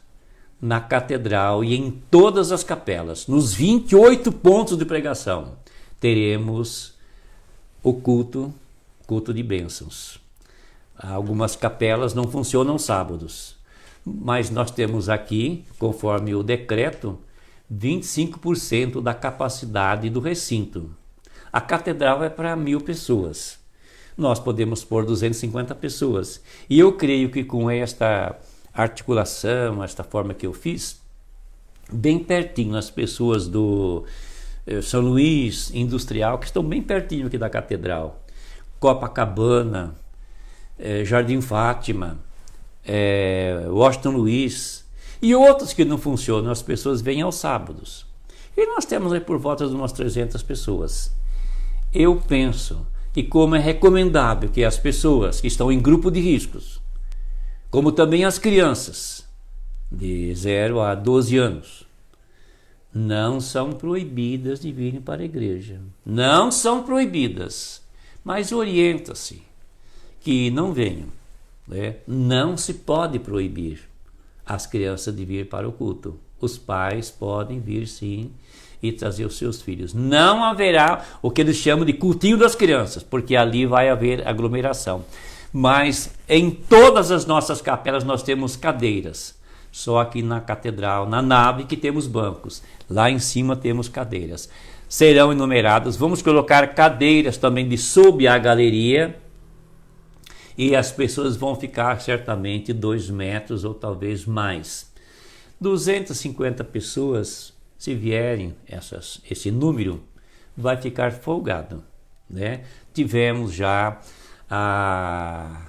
S1: na catedral e em todas as capelas, nos 28 pontos de pregação, teremos o culto de bênçãos. Algumas capelas não funcionam sábados, mas nós temos aqui, conforme o decreto, 25% da capacidade do recinto. A catedral é para 1.000 pessoas. Nós podemos pôr 250 pessoas. E eu creio que com esta articulação, esta forma que eu fiz, bem pertinho, as pessoas do São Luís Industrial, que estão bem pertinho aqui da catedral, Copacabana, Jardim Fátima, Washington Luiz e outros que não funcionam, as pessoas vêm aos sábados. E nós temos aí por volta de umas 300 pessoas. Eu penso que como é recomendável que as pessoas que estão em grupo de riscos, como também as crianças de 0 a 12 anos, não são proibidas de virem para a igreja. Não são proibidas, mas orienta-se que não venham. Não se pode proibir as crianças de vir para o culto. Os pais podem vir sim e trazer os seus filhos. Não haverá o que eles chamam de cultinho das crianças, porque ali vai haver aglomeração. Mas em todas as nossas capelas nós temos cadeiras. Só aqui na catedral, na nave, que temos bancos. Lá em cima temos cadeiras. Serão enumeradas. Vamos colocar cadeiras também de sob a galeria. E as pessoas vão ficar certamente 2 metros ou talvez mais. 250 pessoas, se vierem esse número, vai ficar folgado, né? Tivemos já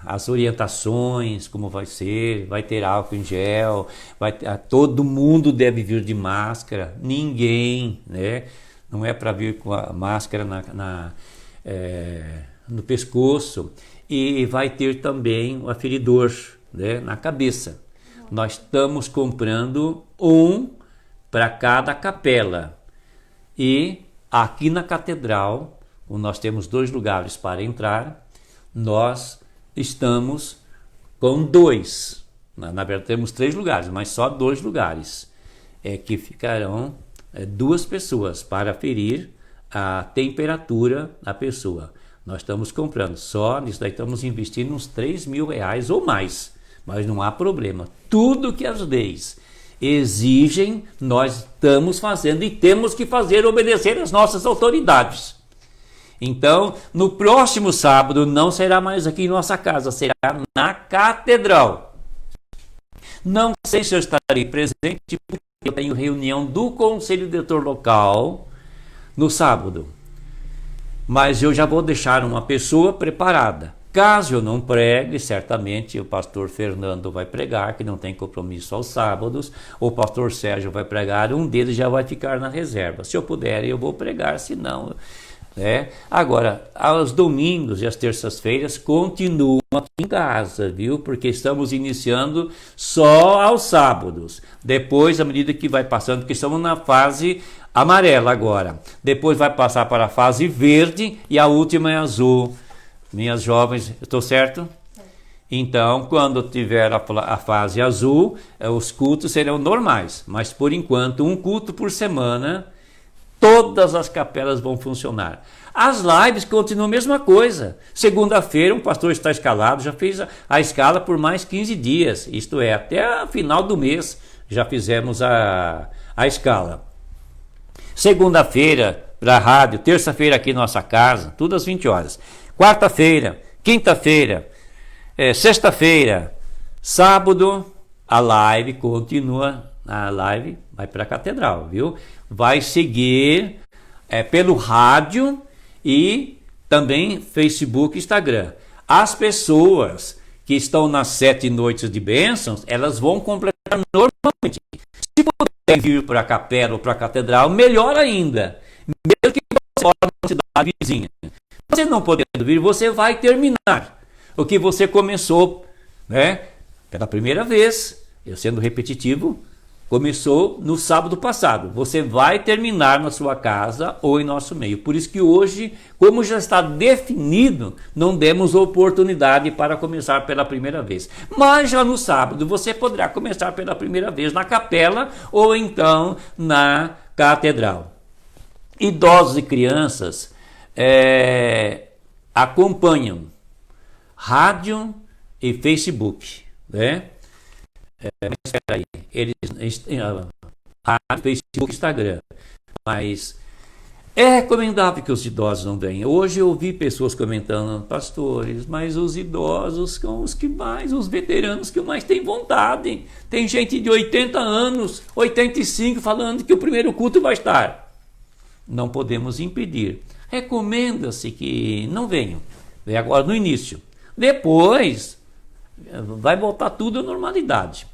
S1: as orientações, como vai ser, vai ter álcool em gel, todo mundo deve vir de máscara, ninguém, né? Não é para vir com a máscara no pescoço. E vai ter também o aferidor, né, na cabeça. Nós estamos comprando um para cada capela. E aqui na catedral, nós temos 2 lugares para entrar, nós estamos com 2. Na verdade temos 3 lugares, mas só 2 lugares. Que ficarão 2 pessoas para aferir a temperatura da pessoa. Nós estamos comprando, só nisso daí estamos investindo uns R$3.000 ou mais, mas não há problema. Tudo que as leis exigem, nós estamos fazendo e temos que fazer obedecer às nossas autoridades. Então, no próximo sábado, não será mais aqui em nossa casa, será na catedral. Não sei se eu estarei presente, porque eu tenho reunião do Conselho Diretor Local no sábado. Mas eu já vou deixar uma pessoa preparada. Caso eu não pregue, certamente o pastor Fernando vai pregar, que não tem compromisso aos sábados. O pastor Sérgio vai pregar, um deles já vai ficar na reserva. Se eu puder, eu vou pregar, se não, né? Agora, aos domingos e às terças-feiras, continuam aqui em casa, viu? Porque estamos iniciando só aos sábados. Depois, à medida que vai passando, porque estamos na fase amarela agora. Depois vai passar para a fase verde e a última é azul. Minhas jovens, estou certo? Então, quando tiver a fase azul, os cultos serão normais. Mas, por enquanto, um culto por semana, todas as capelas vão funcionar. As lives continuam a mesma coisa. Segunda-feira, um pastor está escalado, já fez a escala por mais 15 dias. Isto é, até o final do mês já fizemos a escala. Segunda-feira, para a rádio. Terça-feira, aqui em nossa casa, tudo às 20 horas. Quarta-feira, quinta-feira, sexta-feira, sábado, a live continua. A live vai para a catedral, viu? Vai seguir pelo rádio e também Facebook e Instagram. As pessoas que estão nas 7 noites de bênçãos, elas vão completar normalmente. Se puder vir para a capela ou para a catedral, melhor ainda. Mesmo que você mora numa cidade vizinha. Você não podendo vir, você vai terminar o que você começou, né? Pela primeira vez, eu sendo repetitivo, começou no sábado passado. Você vai terminar na sua casa ou em nosso meio. Por isso que hoje, como já está definido, não demos oportunidade para começar pela primeira vez. Mas já no sábado você poderá começar pela primeira vez na capela ou então na catedral. Idosos e crianças acompanham rádio e Facebook, né? Mas espera aí, eles rádio, Facebook, Instagram, mas é recomendável que os idosos não venham. Hoje eu ouvi pessoas comentando, pastores, mas os idosos são os que mais, os veteranos que mais têm vontade. Tem gente de 80 anos, 85, falando que o primeiro culto vai estar. Não podemos impedir. Recomenda-se que não venham. Vem agora no início. Depois vai voltar tudo à normalidade.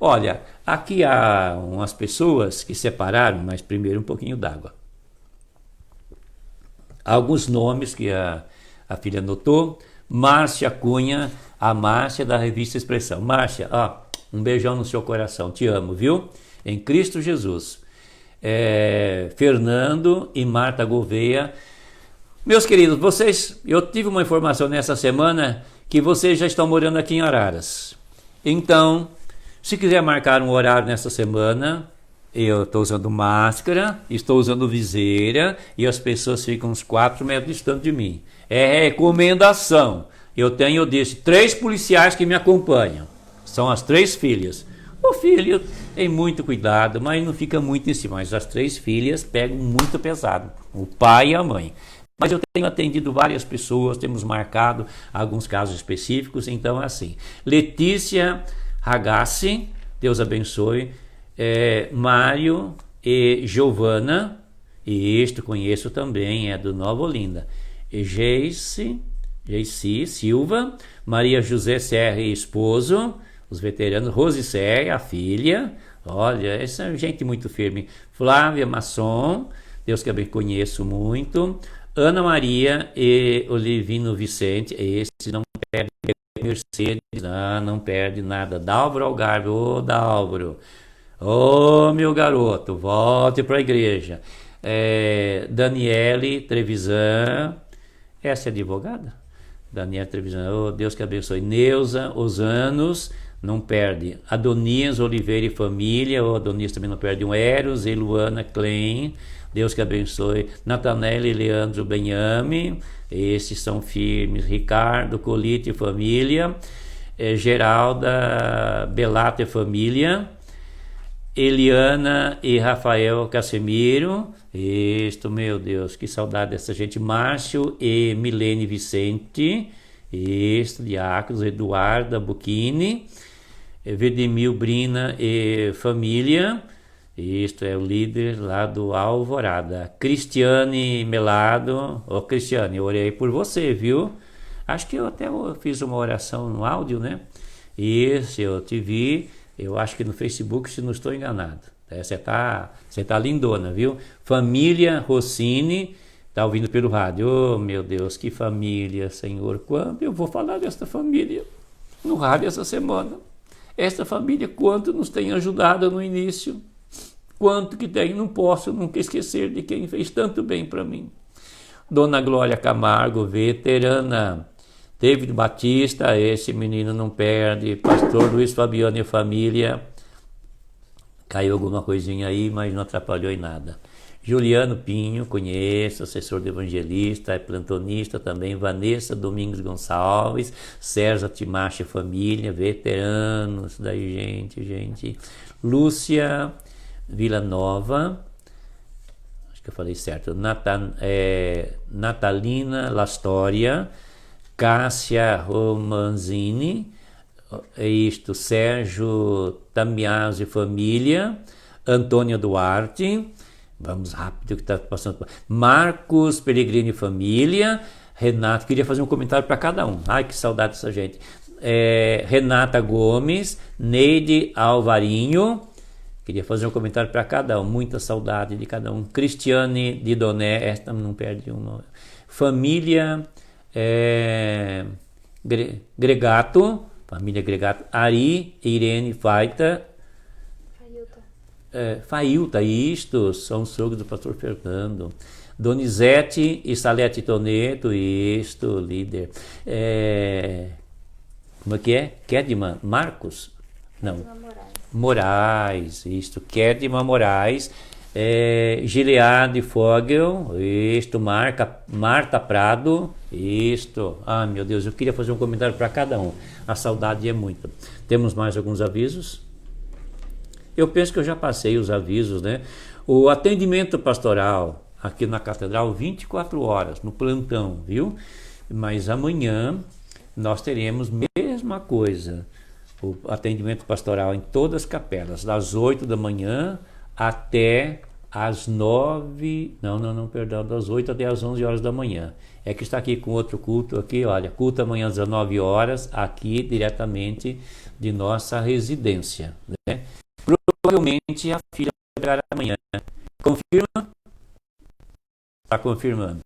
S1: Olha, aqui há umas pessoas que separaram, mas primeiro um pouquinho d'água. Alguns nomes que a filha anotou. Márcia Cunha, a Márcia da revista Expressão. Márcia, um beijão no seu coração, te amo, viu? Em Cristo Jesus. Fernando e Marta Gouveia. Meus queridos, eu tive uma informação nessa semana que vocês já estão morando aqui em Araras. Então, se quiser marcar um horário nessa semana, eu estou usando máscara, estou usando viseira e as pessoas ficam uns 4 metros distantes de mim. É recomendação. Eu disse, 3 policiais que me acompanham. São as 3 filhas. O filho tem muito cuidado, mas não fica muito em cima. Mas as 3 filhas pegam muito pesado. O pai e a mãe. Mas eu tenho atendido várias pessoas, temos marcado alguns casos específicos, então é assim. Letícia Ragassi, Deus abençoe. Mário e Giovana, e este conheço também, é do Nova Olinda. Geici Silva, Maria José Serra e esposo, os veteranos, Rose Serra, a filha, olha, essa é gente muito firme. Flávia Masson, Deus que eu bem conheço muito. Ana Maria e Olivino Vicente, esse não perde. Mercedes, não perde nada. Dálvaro Algarve, Dálvaro, meu garoto, volte para a igreja. Daniele Trevisan, essa é advogada? Daniele Trevisan, Deus que abençoe. Neuza Osanos, não perde. Adonias Oliveira e família, Adonias também não perde. Eros e Luana Klein, Deus que abençoe. Natanelli e Leandro Benhame, esses são firmes. Ricardo Colite e família. Geralda Belato e família. Eliana e Rafael Casemiro, meu Deus, que saudade dessa gente. Márcio e Milene Vicente, diáconos. Eduarda Buchini, Vedemil Brina e família, é o líder lá do Alvorada. Cristiane Melado, Cristiane, eu orei por você, viu? Acho que eu até fiz uma oração no áudio, né? Isso, eu te vi, eu acho que no Facebook, se não estou enganado. Você tá lindona, viu? Família Rossini, tá ouvindo pelo rádio. Meu Deus, que família, Senhor. Quando eu vou falar desta família no rádio essa semana? Esta família, quanto nos tem ajudado no início, quanto que tem, não posso nunca esquecer de quem fez tanto bem para mim. Dona Glória Camargo, veterana David Batista, esse menino não perde. Pastor Luiz Fabiano e família. Caiu alguma coisinha aí, mas não atrapalhou em nada. Juliano Pinho, conheço, assessor do evangelista, é plantonista também. Vanessa Domingos Gonçalves, Sérgio Timache família, veteranos, daí gente. Lúcia Villanova, acho que eu falei certo, Natalina Lastoria, Cássia Romanzini, Sérgio Tamiazzi família, Antônia Duarte, vamos rápido que está passando, Marcos Pellegrini família, Renato, queria fazer um comentário para cada um, ai que saudade dessa gente, Renata Gomes, Neide Alvarinho, queria fazer um comentário para cada um, muita saudade de cada um, Cristiane Didoné, esta não perde uma, família Gregato, família Gregato, Ari, Irene Faita, Failta, isto, são sogros do pastor Fernando, Donizete e Salete Toneto, isto, líder, como é que é? Kedman Marcos? Não, Moraes, isto, Kedman Moraes, Gileade Fogel, isto, Marta Prado, isto, meu Deus, eu queria fazer um comentário para cada um, a saudade é muita. Temos mais alguns avisos? Eu penso que eu já passei os avisos, né? O atendimento pastoral aqui na Catedral, 24 horas, no plantão, viu? Mas amanhã nós teremos mesma coisa, o atendimento pastoral em todas as capelas, das 8 da manhã até às 9, perdão, das 8 até às 11 horas da manhã. É que está aqui com outro culto aqui, olha, culto amanhã às 19 horas, aqui diretamente de nossa residência, né? Provavelmente a filha vai chegar amanhã. Confirma? Está confirmando.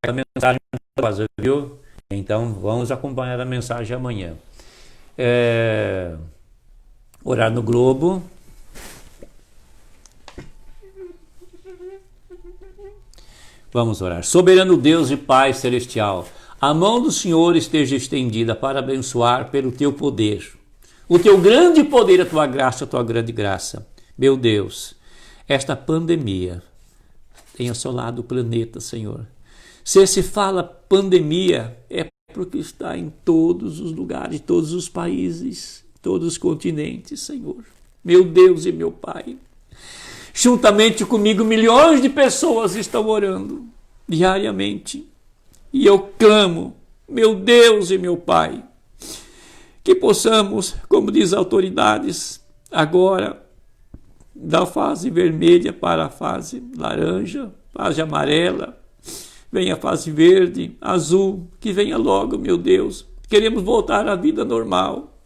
S1: A mensagem viu? Então vamos acompanhar a mensagem amanhã. Orar no Globo. Vamos orar. Soberano Deus e Pai Celestial, a mão do Senhor esteja estendida para abençoar pelo teu poder. O teu grande poder, a tua graça, a tua grande graça. Meu Deus, esta pandemia tem assolado o planeta, Senhor. Se se fala pandemia, é porque está em todos os lugares, todos os países, todos os continentes, Senhor. Meu Deus e meu Pai. Juntamente comigo, milhões de pessoas estão orando diariamente. E eu clamo, meu Deus e meu Pai, que possamos, como diz as autoridades, agora, da fase vermelha para a fase laranja, fase amarela, venha a fase verde, azul, que venha logo, meu Deus. Queremos voltar à vida normal.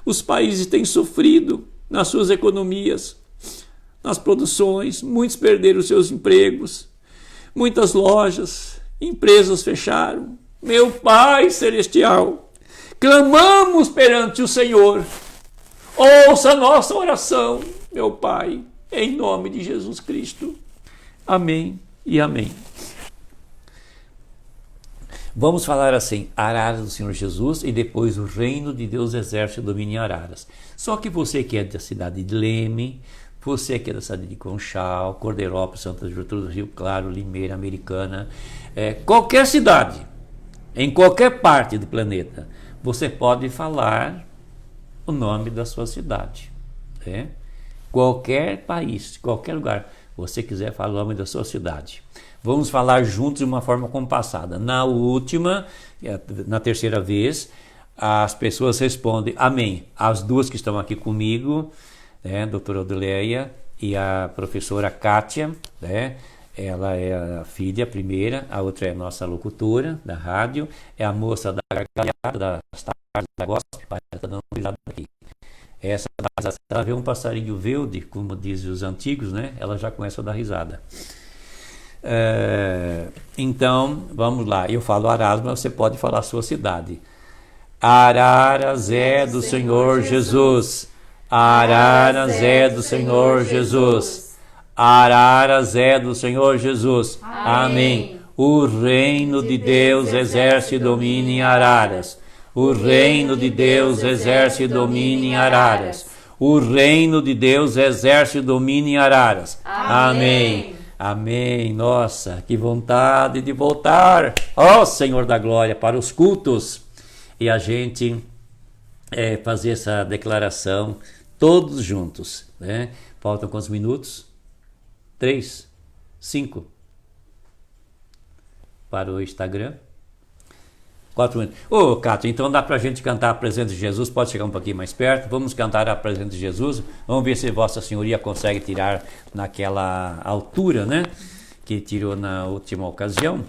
S1: Os países têm sofrido nas suas economias, nas produções, muitos perderam seus empregos, muitas lojas, empresas fecharam. Meu Pai Celestial, clamamos perante o Senhor, ouça a nossa oração, meu Pai, em nome de Jesus Cristo. Amém e amém. Vamos falar assim, Araras do Senhor Jesus e depois o reino de Deus exerce o domínio em Araras. Só que você que é da cidade de Leme, você que é da cidade de Conchal, Cordeirópolis, Santa Gertrude, Rio Claro, Limeira, Americana, qualquer cidade, em qualquer parte do planeta, você pode falar o nome da sua cidade. Né? Qualquer país, qualquer lugar, você quiser falar o nome da sua cidade. Vamos falar juntos de uma forma compassada. Na última, na terceira vez, as pessoas respondem amém. As duas que estão aqui comigo, né, a doutora Odeléia e a professora Kátia, né? Ela é a filha primeira, a outra é a nossa locutora da rádio, é a moça da gargalhada, das tardes da gospel, está dando risada aqui. Essa, se ela vê um passarinho verde, como dizem os antigos, né? Ela já começa a dar risada. Então, vamos lá. Eu falo Araras, mas você pode falar a sua cidade. Araras é do Senhor Jesus. Araras é do Senhor Jesus. Araras é do Senhor Jesus. Amém. O reino de Deus exerce e domina em Araras. O reino de Deus exerce e domina em Araras. O reino de Deus exerce e domina em Araras. Amém. Amém. Nossa, que vontade de voltar, ó Senhor da glória, para os cultos. E a gente fazer essa declaração todos juntos, né? Faltam quantos minutos? 3, 5 para o Instagram. 4 minutos. Ô, Cátia, então dá pra gente cantar a presença de Jesus? Pode chegar um pouquinho mais perto? Vamos cantar a presença de Jesus? Vamos ver se Vossa Senhoria consegue tirar naquela altura, né? Que tirou na última ocasião,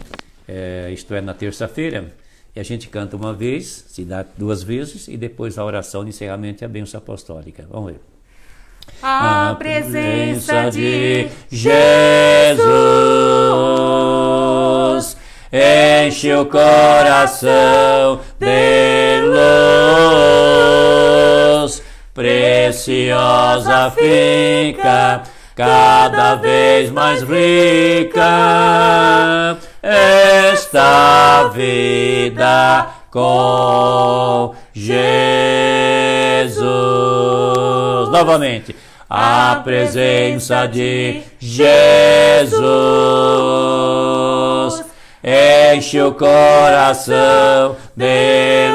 S1: isto é, na terça-feira. E a gente canta uma vez, se dá 2 vezes, e depois a oração de encerramento e a bênção apostólica. Vamos ver.
S2: A presença de
S1: Jesus enche o coração de luz, preciosa fica, cada vez mais rica esta vida com Jesus. Novamente, a presença de Jesus enche o coração de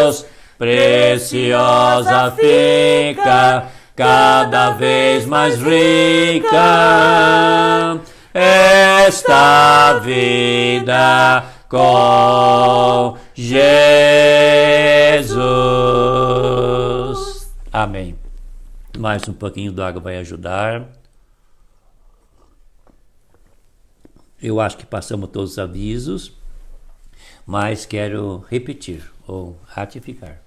S1: luz, preciosa fica, cada vez mais rica esta vida com Jesus. Amém. Mais um pouquinho de água vai ajudar. Eu acho que passamos todos os avisos, mas quero repetir ou ratificar.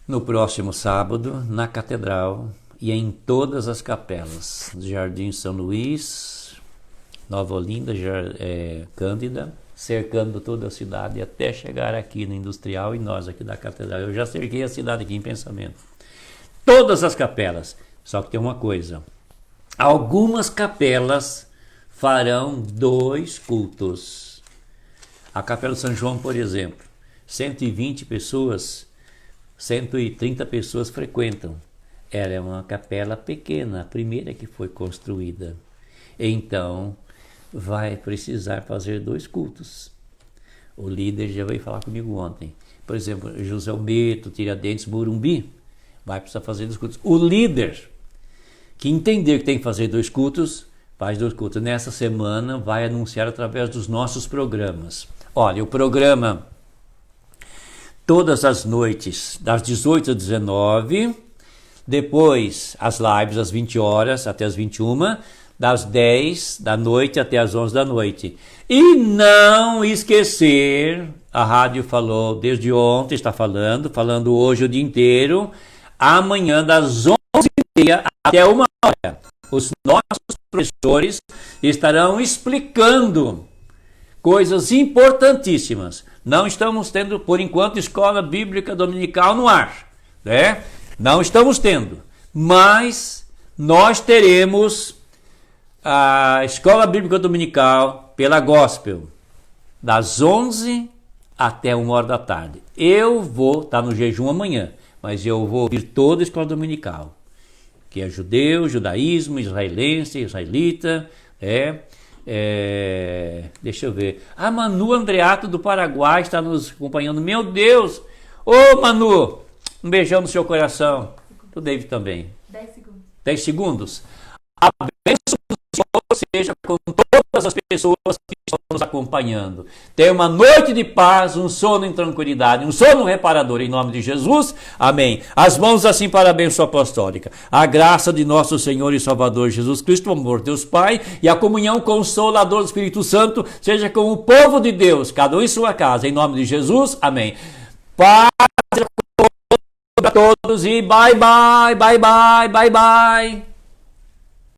S1: No próximo sábado, na Catedral e em todas as capelas, Jardim São Luís, Nova Olinda, Cândida, cercando toda a cidade até chegar aqui no Industrial e nós aqui da Catedral. Eu já cerquei a cidade aqui em pensamento. Todas as capelas, só que tem uma coisa, algumas capelas farão 2 cultos. A Capela de São João, por exemplo, 120 pessoas, 130 pessoas frequentam. Ela é uma capela pequena, a primeira que foi construída. Então, vai precisar fazer 2 cultos. O líder já veio falar comigo ontem. Por exemplo, José Almeto, Tiradentes, Morumbi, vai precisar fazer 2 cultos. O líder que entender que tem que fazer 2 cultos, faz 2 cultos. Nessa semana vai anunciar através dos nossos programas. Olha, o programa todas as noites, das 18 às 19, depois as lives às 20 horas até as 21, das 10 da noite até as 11 da noite. E não esquecer, a rádio falou desde ontem, está falando hoje o dia inteiro, amanhã das 11h30 até 1h. Os nossos professores estarão explicando coisas importantíssimas. Não estamos tendo, por enquanto, escola bíblica dominical no ar, né? Não estamos tendo, mas nós teremos a escola bíblica dominical pela Gospel, das 11 até 1h da tarde. Eu vou estar no jejum amanhã, mas eu vou ouvir toda a escola dominical, que é judeu, judaísmo, israelense, israelita, deixa eu ver. A Manu Andreato do Paraguai está nos acompanhando. Meu Deus! Ô Manu, um beijão no seu coração. O David também.
S2: 10 segundos.
S1: 10 segundos. A bênção do Senhor seja com todas as pessoas que estão nos acompanhando. Tenha uma noite de paz, um sono em tranquilidade, um sono reparador, em nome de Jesus. Amém. As mãos assim para a bênção apostólica. A graça de nosso Senhor e Salvador Jesus Cristo, o amor de Deus Pai e a comunhão consolador do Espírito Santo seja com o povo de Deus, cada um em sua casa, em nome de Jesus. Amém. Paz a todos e bye bye, bye bye, bye bye.